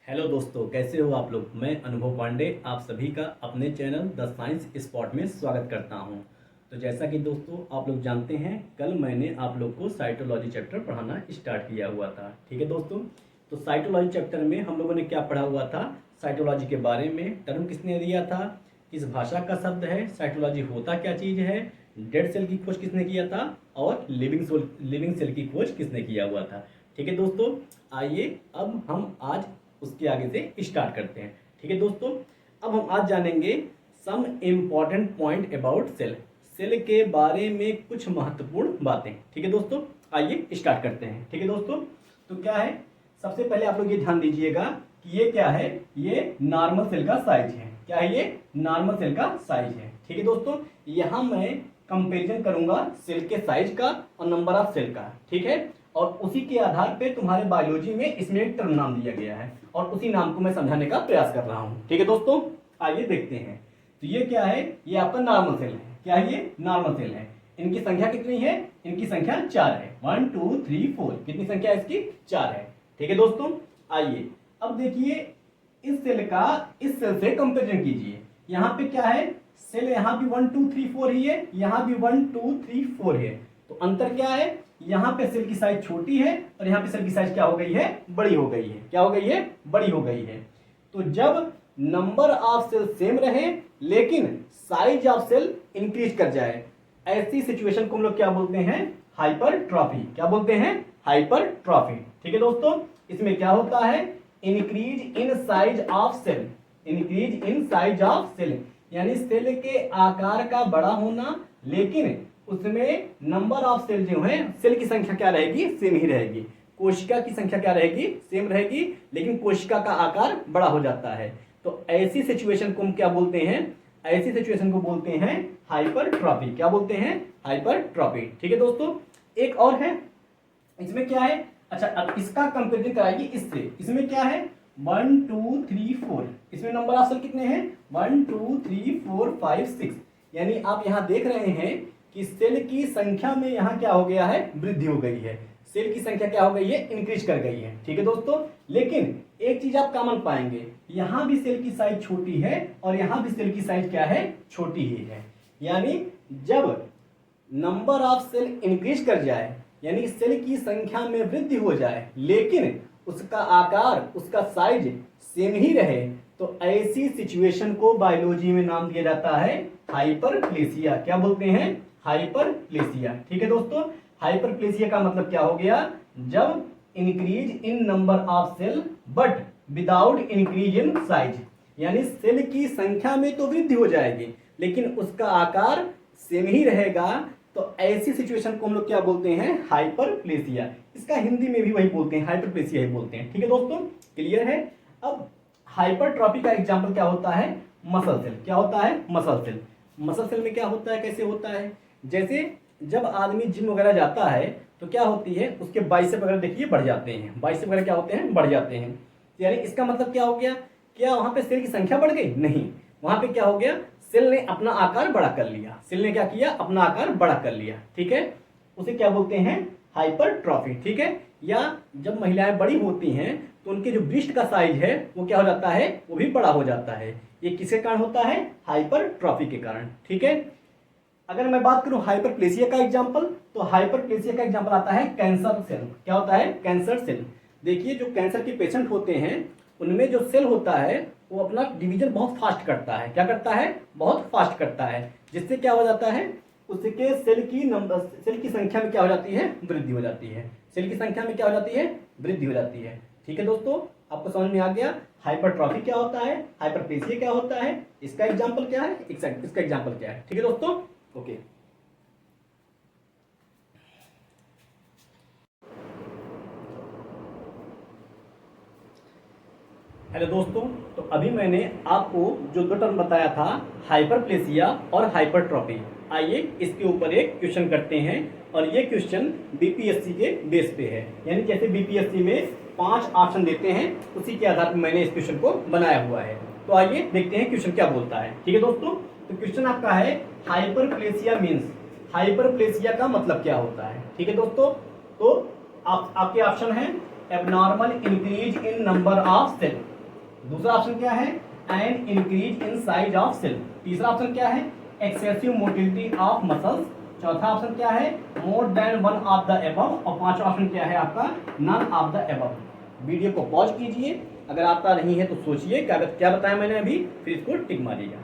Hello दोस्तों, कैसे हो आप लोग। मैं अनुभव पांडे आप सभी का अपने चैनल द साइंस स्पॉट में स्वागत करता हूं। तो जैसा कि दोस्तों आप लोग जानते हैं, कल मैंने आप लोग को साइटोलॉजी चैप्टर पढ़ाना स्टार्ट किया हुआ था। ठीक है दोस्तों, तो साइटोलॉजी चैप्टर में हम लोगों ने क्या पढ़ा हुआ था, साइटोलॉजी के बारे में, टर्म किसने दिया था, किस भाषा का शब्द है, साइटोलॉजी होता क्या चीज़ है, डेड सेल की खोज किसने किया था और लिविंग सेल की खोज किसने किया हुआ था। ठीक है दोस्तों, आइए अब हम आज उसके आगे से स्टार्ट करते हैं। ठीक है दोस्तों, अब हम आज जानेंगे some important point about cell, cell के बारे में कुछ महत्वपूर्ण बातें। ठीक है दोस्तों, आइए स्टार्ट करते हैं। ठीक है दोस्तों, तो क्या है, सबसे पहले आप लोग ये ध्यान दीजिएगा कि ये क्या है, ये नॉर्मल सेल का साइज है। क्या है, ये नॉर्मल सेल का साइज है। ठीक है दोस्तों, यहाँ मैं कंपेरिजन करूंगा सेल के साइज का और नंबर ऑफ सेल का। ठीक है, और उसी के आधार पे तुम्हारे बायोलॉजी में इसमें एक टर्म नाम दिया गया है और उसी नाम को मैं समझाने का प्रयास कर रहा हूँ। ठीक है दोस्तों, आइए देखते हैं। तो ये क्या है, ये आपका नॉर्मल सेल है। क्या है, ये नॉर्मल सेल है। इनकी संख्या कितनी है, इनकी संख्या 4 है। 1 2 3 4, कितनी संख्या है इसकी, 4 है। ठीक है दोस्तों, आइए अब देखिए इस सेल का इस सेल से कंपेरिजन कीजिए। यहाँ पे क्या है, सेल यहाँ भी 1 2 3 4 ही है, यहाँ भी 1 2 3 4 है। तो अंतर क्या है, यहाँ पे सेल की साइज छोटी है और यहाँ पे सेल की साइज क्या हो गई है, बड़ी हो गई है। क्या हो गई है, बड़ी हो गई है। तो जब नंबर ऑफ सेल सेम रहे लेकिन साइज ऑफ सेल इंक्रीज कर जाए, ऐसी सिचुएशन को हम लोग क्या बोलते हैं, हाइपरट्रॉफी। क्या बोलते हैं, हाइपरट्रॉफी। ठीक है दोस्तों, इसमें क्या होता है, increase in size of cell, increase in size of cell, यानी सेल के आकार का बड़ा होना, लेकिन उसमें नंबर ऑफ सेल जो है, सेल की संख्या क्या रहेगी, सेम ही रहेगी। कोशिका की संख्या क्या रहेगी, सेम रहेगी, लेकिन कोशिका का आकार बड़ा हो जाता है। तो ऐसी सिचुएशन को हम क्या बोलते हैं, ऐसी सिचुएशन को बोलते हैं हाइपरट्रॉफी। क्या बोलते हैं, हाइपरट्रॉफी। ठीक है दोस्तों, एक और है, इसमें क्या है, अच्छा अब इसका कंपेरिजन कराइए इससे। इसमें क्या है, 1 2 3 4, इसमें नंबर ऑफ सेल कितने हैं, 1 2 3 4 5 6, यानी आप यहाँ देख रहे हैं कि सेल की संख्या में यहाँ क्या हो गया है, वृद्धि हो गई है। सेल की संख्या क्या हो गई है, इंक्रीज कर गई है। ठीक है दोस्तों, लेकिन एक चीज आप कॉमन पाएंगे, यहाँ भी सेल की साइज छोटी है और यहाँ भी सेल की साइज क्या है, छोटी ही है। यानी जब नंबर ऑफ सेल इंक्रीज कर जाए, यानी सेल की संख्या में वृद्धि हो जाए, लेकिन उसका आकार, उसका साइज सेम ही रहे, तो ऐसी सिचुएशन को बायोलॉजी में नाम दिया जाता है हाइपरप्लेसिया। क्या बोलते हैं, हाइपरप्लेसिया। ठीक है दोस्तों, हाइपरप्लेसिया का मतलब क्या हो गया, जब increase in number of cell but without increase in size, यानी सेल की संख्या में तो वृद्धि हो जाएगी लेकिन उसका आकार सेम ही रहेगा, तो ऐसी सिचुएशन को हम लोग क्या बोलते हैं, हाइपरप्लेसिया। इसका हिंदी में भी वही बोलते हैं, हाइपरप्लेसिया ही बोलते हैं। ठीक है दोस्तों, क्लियर है। अब हाइपरट्रॉफी का एग्जांपल क्या होता है, मसल सेल। क्या होता है, मसल सेल। मसल सेल में क्या होता है, कैसे होता है, जैसे जब आदमी जिम वगैरह जाता है तो क्या होती है, उसके बाइसेप वगैरह देखिए बढ़ जाते हैं, बाइसेप वगैरह क्या होते हैं, बढ़ जाते हैं। यानी इसका मतलब क्या हो गया, क्या वहां पे सेल की संख्या बढ़ गई, नहीं, वहां पे क्या हो गया, सेल ने अपना आकार बड़ा कर लिया। सेल ने क्या किया, अपना आकार बड़ा कर लिया। ठीक है, उसे क्या बोलते हैं, हाइपरट्रॉफी। ठीक है, या जब महिलाएं बड़ी होती हैं तो उनके जो ब्रेस्ट का साइज है वो क्या हो जाता है, वो भी बड़ा हो जाता है। ये किसके कारण होता है, हाइपरट्रॉफी के कारण। ठीक है, अगर मैं बात करूं हाइपरप्लेसिया का एग्जांपल, तो हाइपरप्लेसिया का एग्जांपल आता है कैंसर सेल। क्या होता है, कैंसर सेल। देखिए जो कैंसर के पेशेंट होते हैं उनमें जो सेल होता है वो अपना डिवीजन बहुत फास्ट करता है। क्या करता है, बहुत फास्ट करता है, जिससे क्या हो जाता है, उसके सेल की संख्या में क्या हो जाती है, वृद्धि हो जाती है। सेल की संख्या में क्या हो जाती है, वृद्धि हो जाती है। ठीक है दोस्तों, आपको समझ में आ गया हाइपरट्रॉफी क्या होता है, हाइपरप्लेसिया क्या होता है, इसका एग्जांपल क्या है, इसका एग्जांपल क्या है। ठीक है दोस्तों, ओके। हेलो दोस्तों, तो अभी मैंने आपको जो दो टर्म बताया था, हाइपरप्लेसिया और हाइपरट्रॉफी, आइए इसके ऊपर एक क्वेश्चन करते हैं। और ये क्वेश्चन बीपीएससी के बेस पे है, यानी जैसे बीपीएससी में 5 ऑप्शन देते हैं उसी के आधार पर मैंने इस क्वेश्चन को बनाया हुआ है। तो आइए देखते हैं क्वेश्चन क्या बोलता है। ठीक है दोस्तों, तो क्वेश्चन आपका है हाइपरप्लेसिया मीन्स, हाइपरप्लेसिया का मतलब क्या होता है। ठीक है दोस्तों, तो आपके ऑप्शन है abnormal increase in number of cell, दूसरा ऑप्शन क्या है, an increase in size of cell. तीसरा ऑप्शन क्या है, एक्सेसिव मोटिलिटी ऑफ मसल्स। चौथा ऑप्शन क्या है, more than one of the above. और पांचवा ऑप्शन क्या है आपका, none of the above. Video को पॉज कीजिए, अगर आता नहीं है तो सोचिए क्या बताया मैंने अभी, फिर इसको टिक मारिएगा।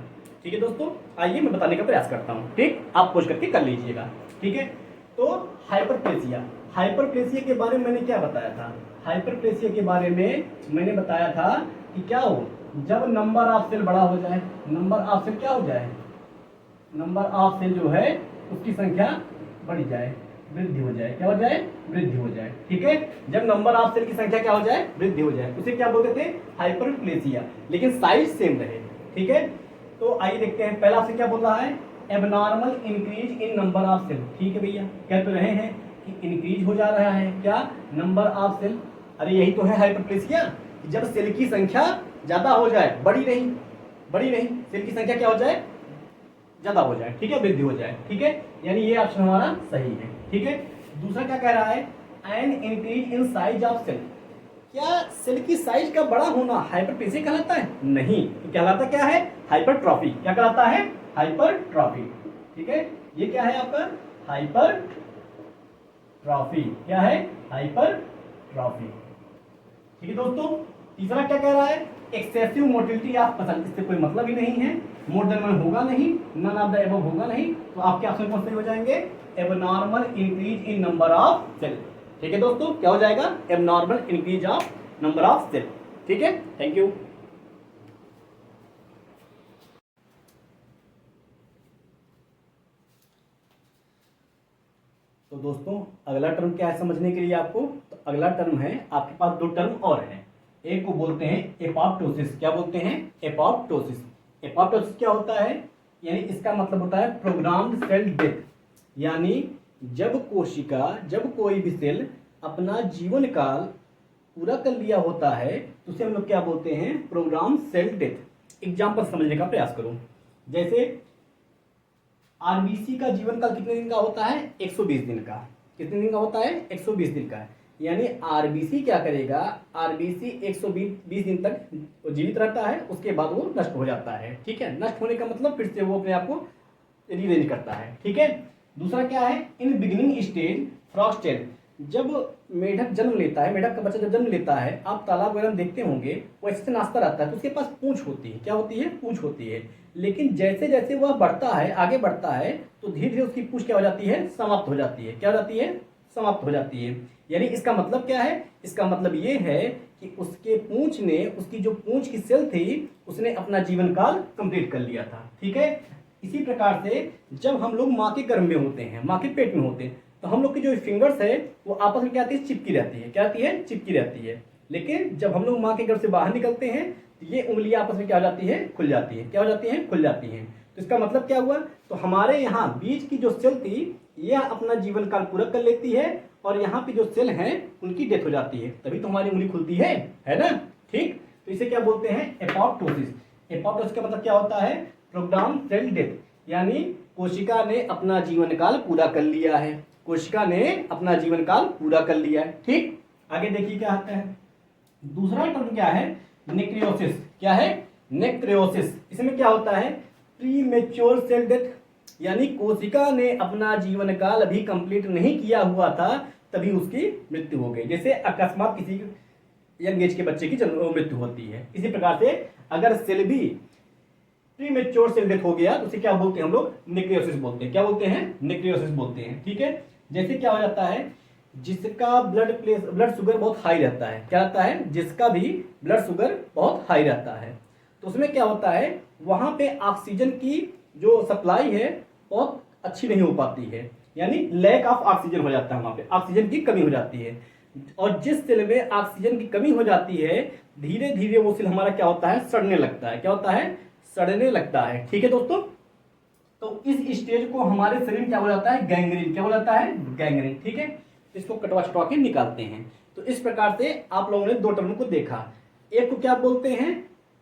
ठीक है दोस्तों, आइए मैं बताने का प्रयास करता हूँ। ठीक, आप पॉज करके कर लीजिएगा। ठीक है, तो हाइपरप्लेसिया, हाइपरप्लेसिया के बारे में मैंने क्या बताया था, हाइपरप्लेसिया के बारे में मैंने बताया था कि क्या हो, जब नंबर ऑफ सेल बड़ा हो जाए, नंबर ऑफ सेल क्या हो जाए, नंबर ऑफ सेल जो है उसकी संख्या बढ़ जाए, वृद्धि हो जाए, क्या हो जाए, वृद्धि हो जाए। ठीक है, जब नंबर ऑफ सेल की संख्या क्या हो जाए, वृद्धि हो जाए, उसे क्या बोलते थे, हाइपरप्लेसिया, लेकिन साइज सेम रहे। ठीक है, तो आइए देखते हैं, पहला ऑप्शन क्या बोल रहा है, abnormal increase in number of cell. ठीक है भैया, कह तो रहे हैं कि इंक्रीज हो जा रहा है क्या, नंबर ऑफ सेल। अरे यही तो है हाइपरप्लेसिया, जब सेल की संख्या ज्यादा हो जाए, बड़ी नहीं, सेल की संख्या क्या हो जाए, ज्यादा हो जाए। ठीक है, वृद्धि हो जाए। ठीक है, यानी ये ऑप्शन हमारा सही है। ठीक है, दूसरा क्या कह रहा है, an increase in size of cell. क्या सेल की साइज का बड़ा होना हाइपरप्लेसिया कहलाता है, नहीं, तो कहलाता क्या है, हाइपरट्रॉफी। क्या कहलाता है, हाइपरट्रॉफी। ठीक है, ये क्या है आपका, हाइपरट्रॉफी, क्या है, हाइपरट्रॉफी। ठीक है दोस्तों, तीसरा क्या कह रहा है, एक्सेसिव मोटिलिटी ऑफ मसल। इससे कोई मतलब ही नहीं है, मोर देन वन होगा नहीं, नन ऑफ द एबव होगा नहीं, तो आपके ऑप्शन कौन से हो जाएंगे, abnormal increase in number of cell. ठीक है दोस्तों, क्या हो जाएगा, abnormal increase of number of cell. ठीक है, थैंक यू। तो दोस्तों अगला टर्म क्या है समझने के लिए आपको, तो अगला टर्म है, आपके पास दो टर्म और हैं, एक को बोलते हैं एपोप्टोसिस। क्या बोलते हैं, एपोप्टोसिस। एपोप्टोसिस क्या होता है, यानी इसका मतलब होता है प्रोग्राम्ड सेल डेथ, यानी जब कोई भी सेल अपना जीवन काल पूरा कर लिया होता है तो उसे हम लोग क्या बोलते हैं, प्रोग्राम सेल डेथ। एग्जाम्पल समझने का प्रयास करो, जैसे आरबीसी का जीवन काल कितने दिन का होता है, 120 दिन का। कितने दिन का होता है, 120 दिन का। यानी आरबीसी क्या करेगा, आरबीसी 120 दिन तक जीवित रहता है, उसके बाद वो नष्ट हो जाता है। ठीक है, नष्ट होने का मतलब फिर से वो अपने आप को रीअरेंज करता है। ठीक है, दूसरा क्या है, इन बिगिनिंग स्टेज फ्रॉस्टेड, जब मेढक जन्म लेता है, मेढक का बच्चा जब जन्म लेता है, आप तालाब वगैरह देखते होंगे, वो ऐसे नाचता रहता है, तो उसके पास पूंछ होती है। क्या होती है, पूंछ होती है। लेकिन जैसे जैसे वह बढ़ता है, आगे बढ़ता है, तो धीरे धीरे उसकी पूंछ क्या हो जाती है, समाप्त हो जाती है। क्या हो जाती है, समाप्त हो जाती है। यानी इसका मतलब क्या है, इसका मतलब ये है कि उसके पूंछ ने, उसकी जो पूंछ की सेल थी, उसने अपना जीवन काल कंप्लीट कर लिया था। ठीक है, इसी प्रकार से जब हम लोग माँ के गर्भ में होते हैं, माँ के पेट में होते हैं, तो हम लोग की जो फिंगर्स है वो आपस में क्या आती है, चिपकी रहती है। क्या आती है, चिपकी रहती है। लेकिन जब हम लोग माँ के गर्भ से बाहर निकलते हैं तो ये उंगलियां आपस में क्या हो जाती है, खुल जाती है। क्या हो जाती है, खुल जाती हैं। तो इसका मतलब क्या हुआ, तो हमारे यहाँ बीच की जो सेल थी यह अपना जीवन काल पूरा कर लेती है, और यहाँ पे जो सेल हैं उनकी डेथ हो जाती है, तभी तो हमारी उंगली खुलती है ना। ठीक, तो इसे क्या बोलते हैं, एपोप्टोसिस। एपोप्टोसिस का मतलब क्या होता है, प्रोग्राम सेल डेथ, यानी कोशिका ने अपना जीवन काल पूरा कर लिया है, कोशिका ने अपना जीवन काल पूरा कर लिया है। ठीक, आगे देखिए क्या आता है, दूसरा टर्म क्या है, नेक्रियोसिस। क्या है, नेक्रियोसिस। इसमें क्या होता है, प्रीमेच्योर सेल डेथ, यानी कोशिका ने अपना जीवन काल अभी कंप्लीट नहीं किया हुआ था, तभी उसकी मृत्यु हो गई। जैसे अकस्मात किसी यंग एज के बच्चे की मृत्यु होती है, इसी प्रकार से अगर सेल भी प्रीमेच्योर सेल डेथ हो गया तो उसे क्या बोलते हैं हम लोग, नेक्रियोसिस बोलते हैं। क्या बोलते हैं, नेक्रियोसिस बोलते हैं। ठीक है, जैसे क्या हो जाता है, जिसका ब्लड शुगर बहुत हाई रहता है, क्या रहता है, जिसका भी ब्लड शुगर बहुत हाई रहता है, तो उसमें क्या होता है, वहां पे ऑक्सीजन की जो सप्लाई है बहुत अच्छी नहीं हो पाती है, यानी लैक ऑफ ऑक्सीजन हो जाता है, वहां पे ऑक्सीजन की कमी हो जाती है। और जिस सेल में ऑक्सीजन की कमी हो जाती है, धीरे धीरे वो सेल हमारा क्या होता है, सड़ने लगता है। क्या होता है, सड़ने लगता है। ठीक है दोस्तों, तो इस स्टेज को हमारे शरीर में क्या हो जाता है, गैंग्रीन। क्या हो जाता है, गैंग्रीन। ठीक है, इसको कटवा छटवा के निकालते हैं। तो इस प्रकार से आप लोगों ने दो टर्म को देखा, एक को क्या बोलते हैं,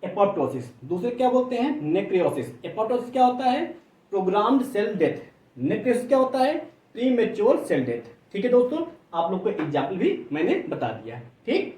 एपोप्टोसिस, दूसरे क्या बोलते हैं, नेक्रियोसिस। एपोप्टोसिस क्या होता है, प्रोग्राम्ड सेल डेथ। नेक्रियोसिस क्या होता है, प्रीमेच्योर सेल डेथ। ठीक है दोस्तों, आप लोग को एग्जाम्पल भी मैंने बता दिया। ठीक।